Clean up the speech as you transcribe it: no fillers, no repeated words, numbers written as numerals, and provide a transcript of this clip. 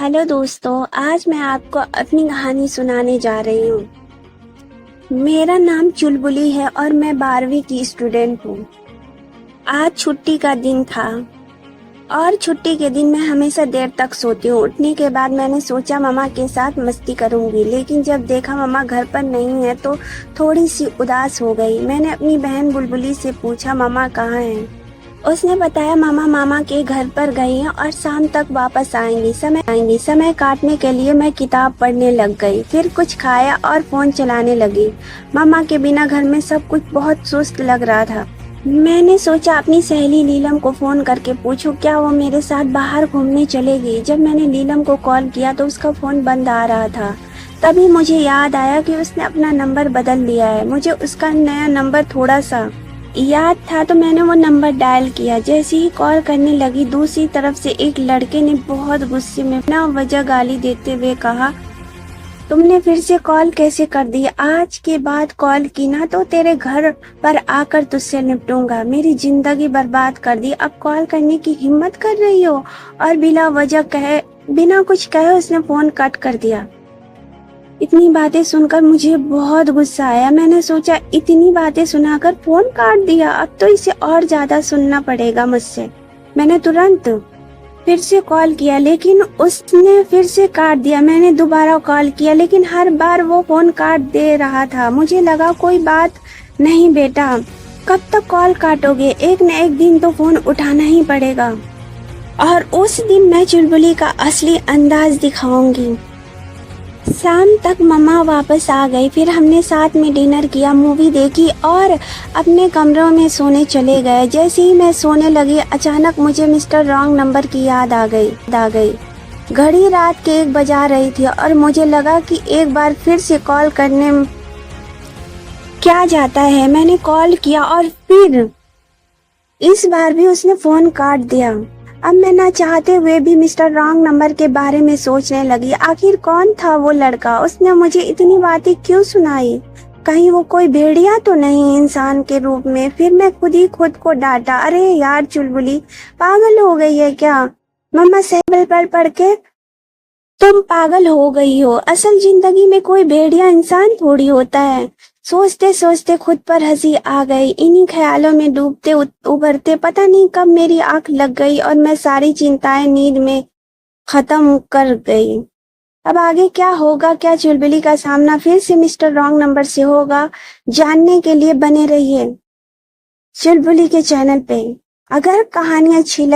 Hello दोस्तों, आज मैं आपको अपनी कहानी सुनाने जा रही हूँ। मेरा नाम चुलबुली है और मैं 12वीं की स्टूडेंट हूँ। आज छुट्टी का दिन था और छुट्टी के दिन मैं हमेशा देर तक सोती हूँ। उठने के बाद मैंने सोचा मम्मा के साथ मस्ती करूँगी, लेकिन जब देखा मम्मा घर पर नहीं है तो थोड़ी सी उदास हो गई। मैंने अपनी बहन बुलबुली से पूछा मम्मा कहाँ हैं। उसने बताया मामा मामा के घर पर गई हैं और शाम तक वापस आएंगी। समय काटने के लिए मैं किताब पढ़ने लग गई, फिर कुछ खाया और फोन चलाने लगी। मामा के बिना घर में सब कुछ बहुत सुस्त लग रहा था। मैंने सोचा अपनी सहेली नीलम को फोन करके पूछूं क्या वो मेरे साथ बाहर घूमने चलेगी। जब मैंने नीलम को कॉल किया तो उसका फोन बंद आ रहा था। तभी मुझे याद आया कि उसने अपना नंबर बदल लिया है। मुझे उसका नया नंबर थोड़ा सा याद था तो मैंने वो नंबर डायल किया। जैसे ही कॉल करने लगी, दूसरी तरफ से एक लड़के ने बहुत गुस्से में बिना वजह गाली देते हुए कहा, तुमने फिर से कॉल कैसे कर दी? आज के बाद कॉल की ना तो तेरे घर पर आकर तुझसे निपटूंगा। मेरी जिंदगी बर्बाद कर दी, अब कॉल करने की हिम्मत कर रही हो? और बिना कुछ कहे उसने फोन कट कर दिया। इतनी बातें सुनकर मुझे बहुत गुस्सा आया। मैंने सोचा इतनी बातें सुनाकर फोन काट दिया, अब तो इसे और ज्यादा सुनना पड़ेगा मुझसे। मैंने तुरंत फिर से कॉल किया लेकिन उसने फिर से काट दिया। मैंने दोबारा कॉल किया लेकिन हर बार वो फोन काट दे रहा था। मुझे लगा कोई बात नहीं बेटा, कब तक कॉल काटोगे? एक न एक दिन तो फोन उठाना ही पड़ेगा और उस दिन मैं चुलबुली का असली अंदाज दिखाऊंगी। शाम तक मम्मा वापस आ गई, फिर हमने साथ में डिनर किया, मूवी देखी और अपने कमरों में सोने चले गए। जैसे ही मैं सोने लगी अचानक मुझे मिस्टर रॉन्ग नंबर की याद आ गई। घड़ी रात के 1 बजा रही थी और मुझे लगा कि एक बार फिर से कॉल करने क्या जाता है। मैंने कॉल किया और फिर इस बार भी उसने फोन काट दिया। अब मैं ना चाहते हुए भी मिस्टर रॉन्ग नंबर के बारे में सोचने लगी। आखिर कौन था वो लड़का? उसने मुझे इतनी बातें क्यों सुनाई? कहीं वो कोई भेड़िया तो नहीं इंसान के रूप में? फिर मैं खुद को डांटा, अरे यार चुलबुली, पागल हो गई है क्या? मम्मा से पढ़ के तुम पागल हो गई हो। असल जिंदगी में कोई भेड़िया इंसान थोड़ी होता है। सोचते सोचते खुद पर हंसी आ गई। इन्हीं ख्यालों में डूबते उभरते पता नहीं कब मेरी आंख लग गई और मैं सारी चिंताएं नींद में खत्म कर गई। अब आगे क्या होगा? क्या चुलबुली का सामना फिर से मिस्टर रॉन्ग नंबर से होगा? जानने के लिए बने रहिए चुलबुली के चैनल पे। अगर कहानी अच्छी